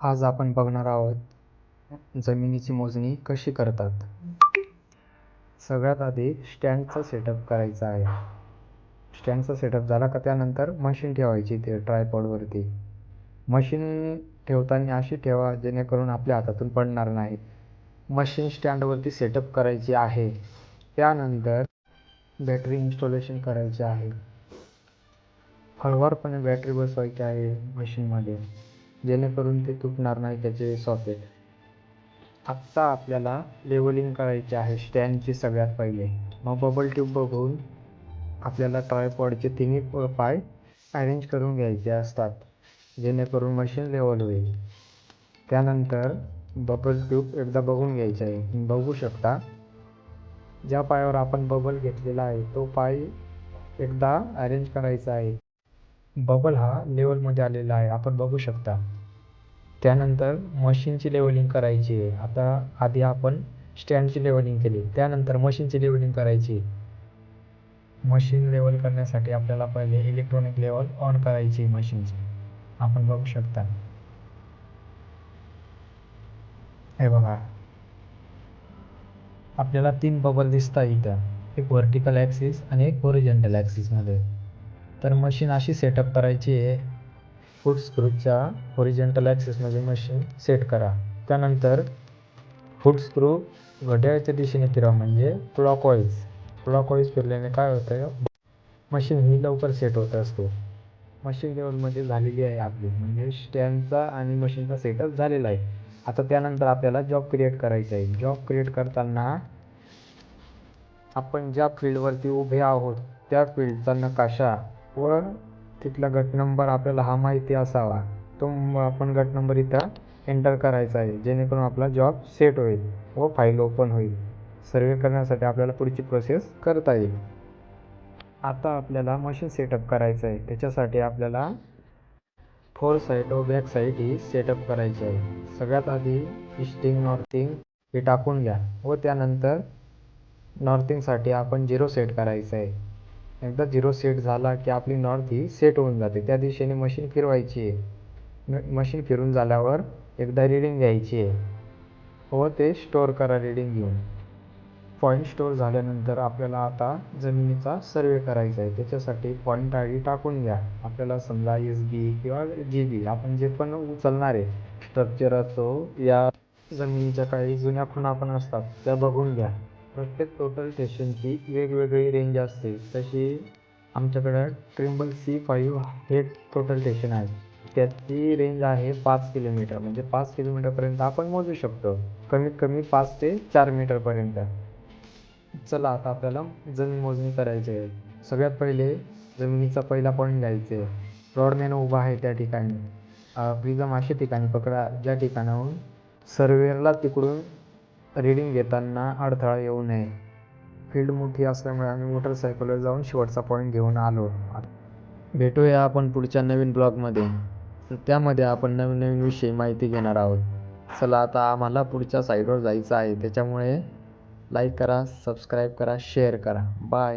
आज आपण बघणार आहोत जमिनीची मोजणी कशी करतात. सगळ्यात आधी स्टँडचा सेटअप करायचा आहे. स्टँडचा सेटअप झाला का त्यानंतर मशीन ठेवायची ते ट्रायपॉडवरती. मशीन ठेवताना अशी ठेवा जेणेकरून आपल्या हातातून पडणार नाही. मशीन स्टँडवरती सेटअप करायची आहे. त्यानंतर बॅटरी इन्स्टॉलेशन करायचे आहे. हळूवारपणे बॅटरी बसवायची आहे मशीनमध्ये जेणेकरून ते तुटणार नाही त्याचे सॉकेट. आत्ता आपल्याला लेवलिंग करायचे आहे स्टँडची सगळ्यात पहिले. मग बबल ट्यूब बघून आपल्याला ट्रायपॉडचे तिन्ही पाय अरेंज करून घ्यायचे असतात जेणेकरून मशीन लेवल होईल. त्यानंतर बबल ट्यूब एकदा बघून घ्यायचे आहे. बघू शकता ज्या पायावर आपण बबल घेतलेला आहे तो पाय एकदा अरेंज करायचा आहे. बबल हा लेवलमध्ये आलेला आहे आपण बघू शकता. त्यानंतर मशीनची लेवलिंग करायची आहे. आता आधी आपण स्टँडची लेवलिंग केली, त्यानंतर मशीनची लेवलिंग करायची. मशीन लेवल करण्यासाठी आपल्याला पहिले इलेक्ट्रॉनिक लेवल ऑन करायची मशीनची. आपण बघू शकता. हे बघा आपल्याला 3 बबल दिसतात इथं, एक व्हर्टिकल ॲक्सिस आणि एक हॉरिझॉन्टल ॲक्सिसमध्ये. तर मशीन अशी सेटअप करायची आहे. फूट स्क्रूच्या हॉरिझॉन्टल ॲक्सिसमध्ये मशीन सेट करा. त्यानंतर फूट स्क्रू घड्याळाच्या दिशेने फिरवा म्हणजे क्लॉकवाईज फिरल्याने काय होतं, मशीन ही लवकर सेट होत असतो. मशीन लेवलमध्ये झालेली आहे आपली, म्हणजे स्टँडचा आणि मशीनचा सेटअप झालेला आहे. आता त्यानंतर आपल्याला जॉब क्रिएट करायचा आहे. जॉब क्रिएट करताना आपण ज्या फील्डवरती उभे आहोत त्या फील्डचा नकाशा व तिथला गट नंबर आपल्याला हा माहिती असावा. तो आपण गट नंबर इथं एंटर करायचा आहे जेणेकरून आपला जॉब सेट होईल व फाईल ओपन होईल. सर्वे करण्यासाठी आपल्याला पुढची प्रोसेस करता येईल. आता आपल्याला मशीन सेटअप करायचं आहे. त्याच्यासाठी आपल्याला फोर साईड व बॅक साईड ही सेटअप करायची आहे. सगळ्यात आधी ईस्टिंग नॉर्थिंग हे टाकून घ्या व त्यानंतर नॉर्थिंगसाठी आपण 0 सेट करायचं आहे. एकदा 0 सेट झाला की आपली नॉर्थ ही सेट होऊन जाते. त्या दिशेने मशीन फिरवायची आहे. मशीन फिरून झाल्यावर एकदा रीडिंग घ्यायची आहे व ते स्टोअर करा रीडिंग घेऊन. पॉईंट स्टोअर झाल्यानंतर आपल्याला आता जमिनीचा सर्वे करायचा आहे. त्याच्यासाठी पॉईंट आय डी टाकून घ्या. आपल्याला समजा SB किंवा GB आपण जे पण उचलणार आहे स्ट्रक्चर असो या जमिनीच्या काही जुन्या खुणा पण असतात त्या बघून घ्या. प्रत्येक टोटल स्टेशनची वेगवेगळी रेंज असते. तशी आमच्याकडं ट्रिम्बल C5 हे टोटल स्टेशन आहे. त्याची रेंज आहे 5 किलोमीटर, म्हणजे 5 किलोमीटरपर्यंत आपण मोजू शकतो. कमीत कमी 5 ते 4 मीटरपर्यंत. चला आता आपल्याला जमीन मोजणी करायची आहे. सगळ्यात पहिले जमिनीचा पहिला पॉईंट घ्यायचा आहे. रॉडमॅन उभा आहे त्या ठिकाणी. प्रिझम अशा ठिकाणी पकडा ज्या ठिकाणाहून सर्वेअरला तिकडून रीडिंग घेताना अडथळा येऊ नये. फील्ड मोठी असल्यामुळे आम्ही मोटरसायकलवर जाऊन शेवटचा पॉईंट घेऊन आलो. भेटूया आपण पुढच्या नवीन ब्लॉगमध्ये. त्यामध्ये आपण नवीन नवीन विषयी माहिती घेणार आहोत. चला आता आम्हाला पुढच्या साईडवर जायचं आहे, त्याच्यामुळे लाईक करा, सबस्क्राईब करा, शेअर करा. बाय.